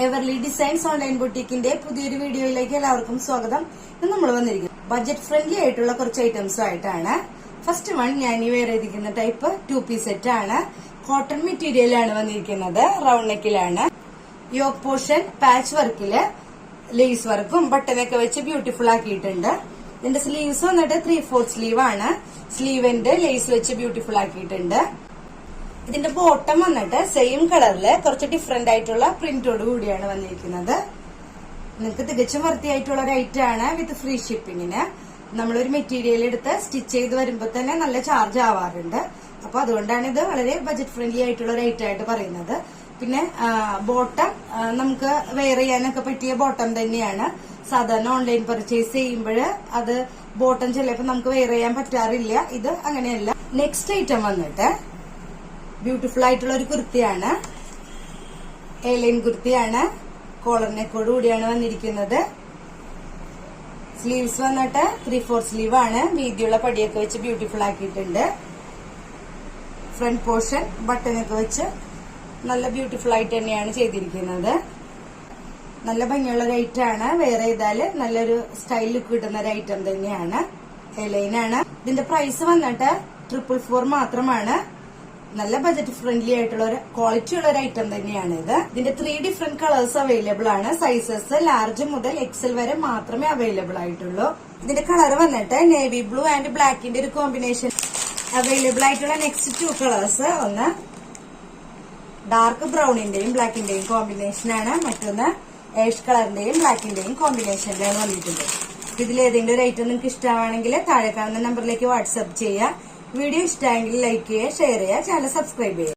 എവർലി designs online ബുട്ടീക്കിന്റെ പുതിയൊരു വീഡിയോയിലേക്ക് എല്ലാവർക്കും സ്വാഗതം. ഇന്ന് നമ്മൾ വന്നിരിക്കുന്നത് ബഡ്ജറ്റ് ഫ്രണ്ട്ലി ആയിട്ടുള്ള കുറച്ച് ഐറ്റംസും ആയിട്ടാണ്. ഫസ്റ്റ് വൺ ഞാൻ ഈ വെയർ ചെയ്തിരിക്കുന്ന ടൈപ്പ് 2 പീസ് സെറ്റ് ആണ്. കോട്ടൺ മെറ്റീരിയലാണ് വന്നിരിക്കുന്നത്. റൗണ്ട് നെക്കിലാണ്. യോക്ക് പോർഷൻ പാച്ച് വർക്കില് ലേസ് വർക്കും ബട്ടനൊക്കെ വെച്ച് ബ്യൂട്ടിഫുൾ ആക്കിയിട്ടുണ്ട്. ഇതിന്റെ സ്ലീവ്സ് വന്നിട്ട് 3/4 സ്ലീവ് ആണ്. സ്ലീവ് എൻഡ് ലേസ് വെച്ച് ബ്യൂട്ടിഫുൾ ആക്കിയിട്ടുണ്ട്. ഇതിന്റെ ബോട്ടം വന്നിട്ട് സെയിം കളറില് കുറച്ച് ഡിഫറെന്റ് ആയിട്ടുള്ള പ്രിന്റോട് കൂടിയാണ് വന്നിരിക്കുന്നത്. നിങ്ങൾക്ക് തികച്ചും വൃത്തിയായിട്ടുള്ള ഒരു ഐറ്റം ആണ്. വിത്ത് ഫ്രീ ഷിപ്പിങ്ങിന് നമ്മളൊരു മെറ്റീരിയൽ എടുത്ത് സ്റ്റിച്ച് ചെയ്ത് വരുമ്പോൾ തന്നെ നല്ല ചാർജ് ആവാറുണ്ട്. അപ്പൊ അതുകൊണ്ടാണ് ഇത് വളരെ ബജറ്റ് ഫ്രണ്ട്ലി ആയിട്ടുള്ള ഒരു ഐറ്റം ആയിട്ട് പറയുന്നത്. പിന്നെ ബോട്ടം നമുക്ക് വെയർ ചെയ്യാനൊക്കെ പറ്റിയ ബോട്ടം തന്നെയാണ്. സാധാരണ ഓൺലൈൻ പർച്ചേസ് ചെയ്യുമ്പോൾ അത് ബോട്ടം ചിലപ്പോൾ നമുക്ക് വെയർ ചെയ്യാൻ പറ്റാറില്ല. ഇത് അങ്ങനെയല്ല. നെക്സ്റ്റ് ഐറ്റം വന്നിട്ട് ബ്യൂട്ടിഫുൾ ആയിട്ടുള്ള ഒരു കുർത്തിയാണ്. എയർലൈൻ കുർത്തിയാണ്. കോളർ നെക്കോട് കൂടിയാണ് വന്നിരിക്കുന്നത്. സ്ലീവ്സ് വന്നിട്ട് 3/4 സ്ലീവ് ആണ്. വീതിയുള്ള പടിയൊക്കെ വെച്ച് ബ്യൂട്ടിഫുൾ ആക്കിയിട്ടുണ്ട്. ഫ്രണ്ട് പോർഷൻ ബട്ടനൊക്കെ വെച്ച് നല്ല ബ്യൂട്ടിഫുൾ ആയിട്ട് തന്നെയാണ് ചെയ്തിരിക്കുന്നത്. നല്ല ഭംഗിയുള്ള ഒരു ഐറ്റം ആണ്. വെയർ ചെയ്താല് നല്ലൊരു സ്റ്റൈൽ ലുക്ക് കിട്ടുന്ന ഒരു ഐറ്റം തന്നെയാണ്. എയർലൈൻ ആണ്. ഇതിന്റെ പ്രൈസ് വന്നിട്ട് 444 മാത്രമാണ്. നല്ല ബജറ്റ് ഫ്രണ്ട്ലി ആയിട്ടുള്ള ഒരു ക്വാളിറ്റി ഉള്ള ഒരു ഐറ്റം തന്നെയാണ് ഇത്. ഇതിന്റെ 3 ഡിഫറെന്റ് കളേഴ്സ് അവൈലബിൾ ആണ്. സൈസസ് ലാർജ് മുതൽ എക്സൽ വരെ മാത്രമേ അവൈലബിൾ ആയിട്ടുള്ളൂ. ഇതിന്റെ കളർ വന്നിട്ട് നേവി ബ്ലൂ ആൻഡ് ബ്ലാക്കിന്റെ ഒരു കോമ്പിനേഷൻ അവൈലബിൾ ആയിട്ടുള്ള നെക്സ്റ്റ് 2 കളേഴ്സ്. ഒന്ന് ഡാർക്ക് ബ്രൗണിന്റെയും ബ്ലാക്കിന്റെയും കോമ്പിനേഷൻ ആണ്. മറ്റൊന്ന് ഏഷ് കളറിന്റെയും ബ്ലാക്കിന്റെയും കോമ്പിനേഷനിലാണ് വന്നിട്ടുണ്ട്. ഇതിലേതെങ്കിലും ഒരു ഐറ്റം നിങ്ങൾക്ക് ഇഷ്ടമാണെങ്കിൽ താഴെ കാണുന്ന നമ്പറിലേക്ക് വാട്സ്ആപ്പ് ചെയ്യുക. വീഡിയോ ഇഷ്ടമായെങ്കിൽ ലൈക്ക് ചെയ്യുക, ഷെയർ ചെയ്യുക, ചാനൽ സബ്സ്ക്രൈബ് ചെയ്യുക.